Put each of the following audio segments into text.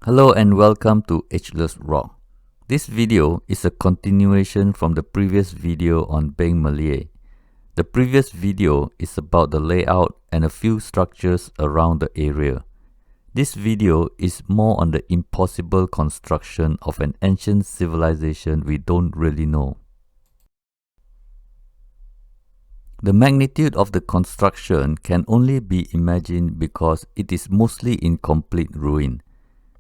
Hello and welcome to Ageless Rock. This video is a continuation from the previous video on Beng Mealea. The previous video is about the layout and a few structures around the area. This video is more on the impossible construction of an ancient civilization we don't really know. The magnitude of the construction can only be imagined because it is mostly in complete ruin.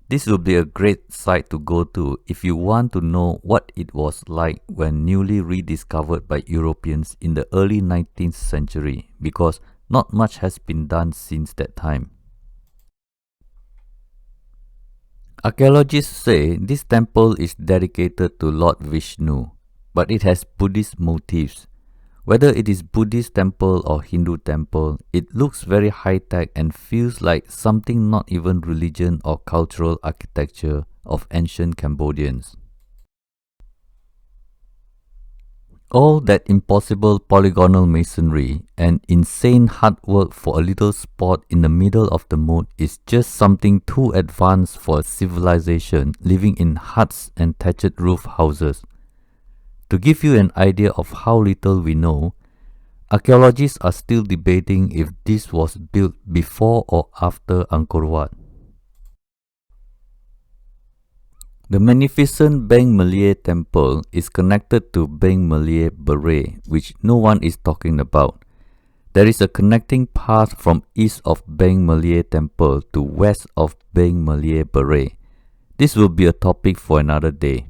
This will be a great site to go to if you want to know what it was like when newly rediscovered by Europeans in the early 19th century, because not much has been done since that time. Archaeologists say this temple is dedicated to Lord Vishnu, but it has Buddhist motifs. Whether it is Buddhist temple or Hindu temple, it looks very high-tech and feels like something not even religion or cultural architecture of ancient Cambodians. All that impossible polygonal masonry and insane hard work for a little spot in the middle of the moat is just something too advanced for a civilization living in huts and thatched roof houses. To give you an idea of how little we know, archaeologists are still debating if this was built before or after Angkor Wat. The magnificent Beng Mealea temple is connected to Beng Mealea Beret, which no one is talking about. There is a connecting path from east of Beng Mealea temple to west of Beng Mealea Beret. This will be a topic for another day.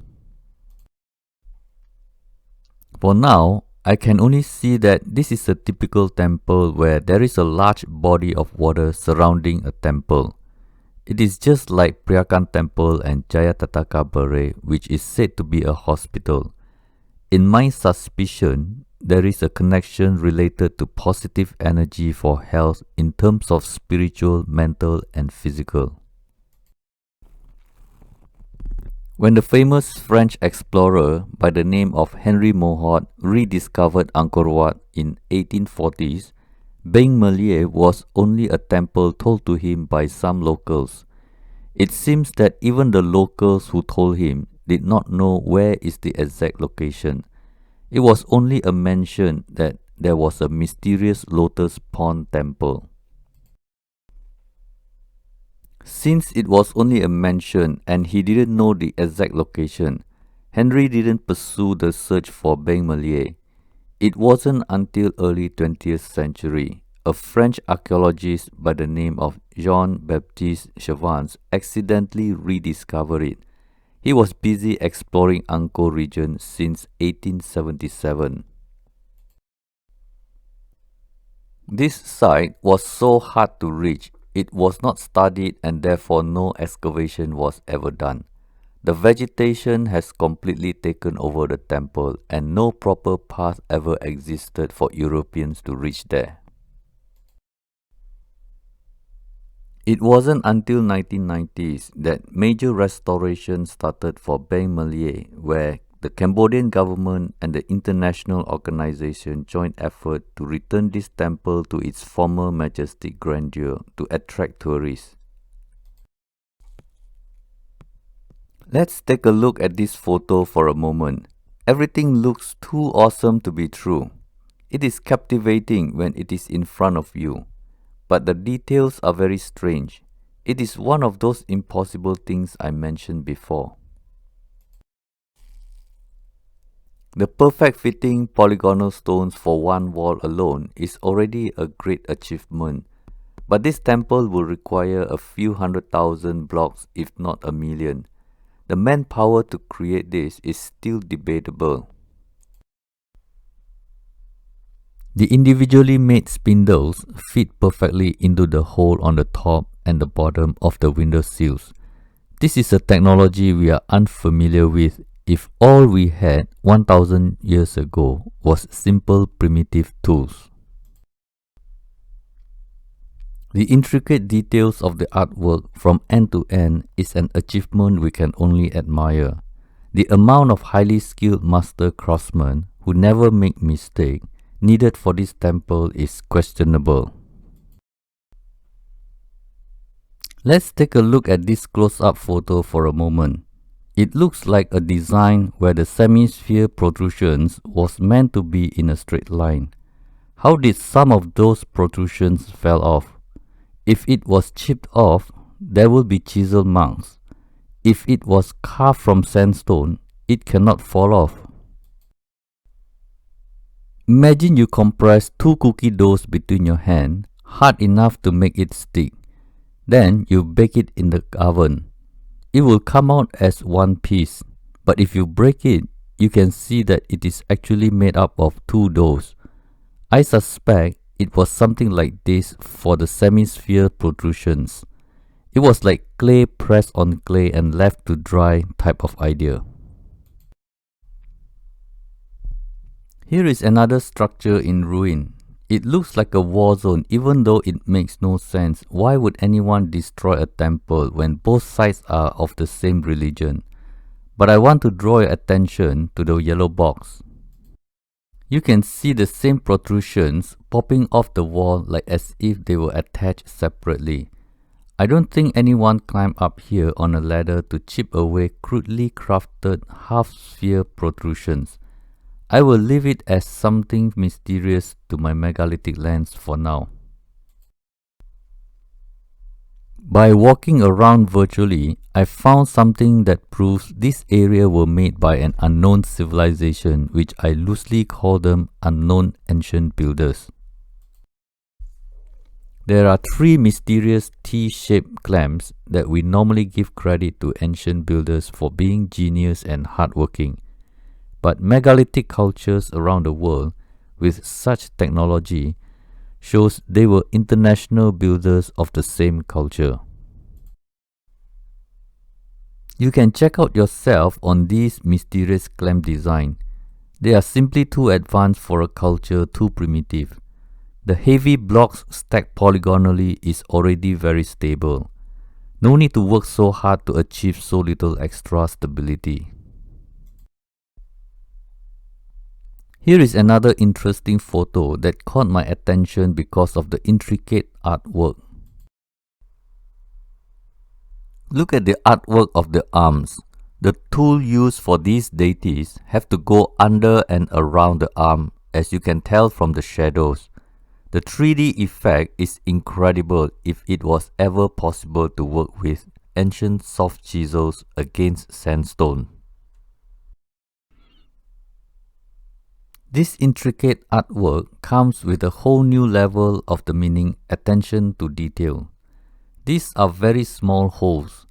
For now, I can only see that this is a typical temple where there is a large body of water surrounding a temple. It is just like Priakan Temple and Jayatataka Beret, which is said to be a hospital. In my suspicion, there is a connection related to positive energy for health in terms of spiritual, mental and physical. When the famous French explorer by the name of Henry Mohot rediscovered Angkor Wat in 1840s, Beng Mealea was only a temple told to him by some locals. It seems that even the locals who told him did not know where is the exact location. It was only a mention that there was a mysterious lotus pond temple. Since it was only a mention and he didn't know the exact location, Henry didn't pursue the search for Beng Mealea. It wasn't until early 20th century, a French archaeologist by the name of Jean-Baptiste Chevance accidentally rediscovered it. He was busy exploring Angkor region since 1877. This site was so hard to reach. It was not studied and therefore no excavation was ever done. The vegetation has completely taken over the temple and no proper path ever existed for Europeans to reach there. It wasn't until 1990s that major restoration started for Beng Mealea, where the Cambodian government and the international organization joined effort to return this temple to its former majestic grandeur to attract tourists. Let's take a look at this photo for a moment. Everything looks too awesome to be true. It is captivating when it is in front of you, but the details are very strange. It is one of those impossible things I mentioned before. The perfect fitting polygonal stones for one wall alone is already a great achievement, but this temple will require a few 100,000 blocks if not a million. The manpower to create this is still debatable. The individually made spindles fit perfectly into the hole on the top and the bottom of the window sills. This is a technology we are unfamiliar with if all we had 1000 years ago was simple primitive tools. The intricate details of the artwork from end to end is an achievement we can only admire. The amount of highly skilled master craftsmen who never make mistake needed for this temple is questionable. Let's take a look at this close-up photo for a moment. It looks like a design where the semi-sphere protrusions was meant to be in a straight line. How did some of those protrusions fell off? If it was chipped off, there will be chisel marks. If it was carved from sandstone, it cannot fall off. Imagine you compress two cookie doughs between your hand, hard enough to make it stick. Then you bake it in the oven. It will come out as one piece, but if you break it, you can see that it is actually made up of two doughs. I suspect it was something like this for the semi-sphere protrusions. It was like clay pressed on clay and left to dry type of idea. Here is another structure in ruin. It looks like a war zone even though it makes no sense. Why would anyone destroy a temple when both sides are of the same religion? But I want to draw your attention to the yellow box. You can see the same protrusions popping off the wall like as if they were attached separately. I don't think anyone climbed up here on a ladder to chip away crudely crafted half-sphere protrusions. I will leave it as something mysterious to my megalithic lens for now. By walking around virtually, I found something that proves this area were made by an unknown civilization, which I loosely call them unknown ancient builders. There are three mysterious T-shaped clamps that we normally give credit to ancient builders for being genius and hardworking. But megalithic cultures around the world with such technology shows they were international builders of the same culture. You can check out yourself on these mysterious clamp design. They are simply too advanced for a culture too primitive. The heavy blocks stacked polygonally is already very stable. No need to work so hard to achieve so little extra stability. Here is another interesting photo that caught my attention because of the intricate artwork. Look at the artwork of the arms. The tool used for these deities have to go under and around the arm, as you can tell from the shadows. The 3D effect is incredible if it was ever possible to work with ancient soft chisels against sandstone. This intricate artwork comes with a whole new level of the meaning attention to detail. These are very small holes,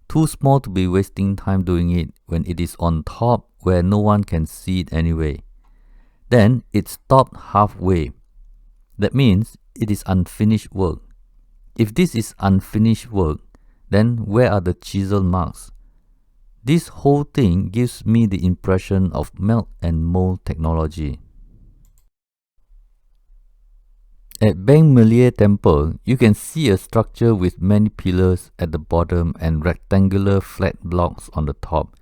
too small to be wasting time doing it when it is on top where no one can see it anyway. Then it stopped halfway. That means it is unfinished work. If this is unfinished work, then where are the chisel marks? This whole thing gives me the impression of melt and mold technology. At Beng Mealea temple, you can see a structure with many pillars at the bottom and rectangular flat blocks on the top.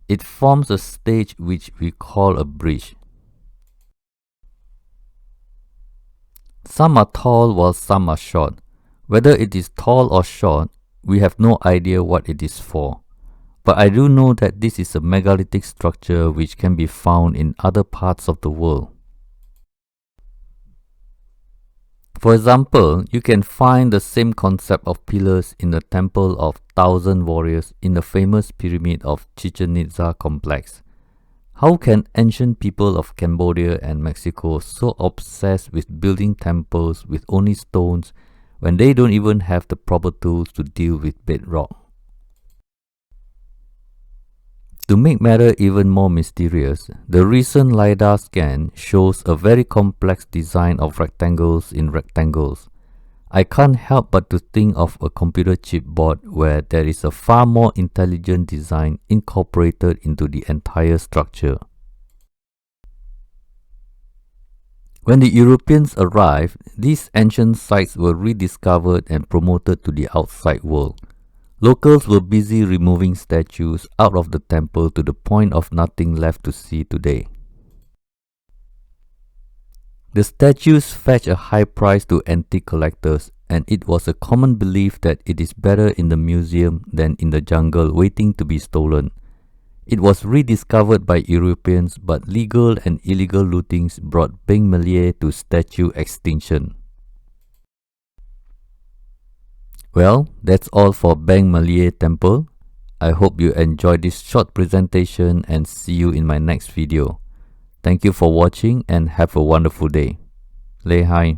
It forms a stage which we call a bridge. Some are tall while some are short. Whether it is tall or short, we have no idea what it is for. But I do know that this is a megalithic structure which can be found in other parts of the world. For example, you can find the same concept of pillars in the Temple of Thousand Warriors in the famous pyramid of Chichen Itza complex. How can ancient people of Cambodia and Mexico so obsessed with building temples with only stones when they don't even have the proper tools to deal with bedrock? To make matter even more mysterious, the recent LiDAR scan shows a very complex design of rectangles in rectangles. I can't help but to think of a computer chip board where there is a far more intelligent design incorporated into the entire structure. When the Europeans arrived, these ancient sites were rediscovered and promoted to the outside world. Locals were busy removing statues out of the temple to the point of nothing left to see today. The statues fetch a high price to antique collectors, and it was a common belief that it is better in the museum than in the jungle waiting to be stolen. It was rediscovered by Europeans, but legal and illegal lootings brought Beng Mealea to statue extinction. Well, that's all for Beng Mealea Temple. I hope you enjoyed this short presentation and see you in my next video. Thank you for watching and have a wonderful day. Lei Hai.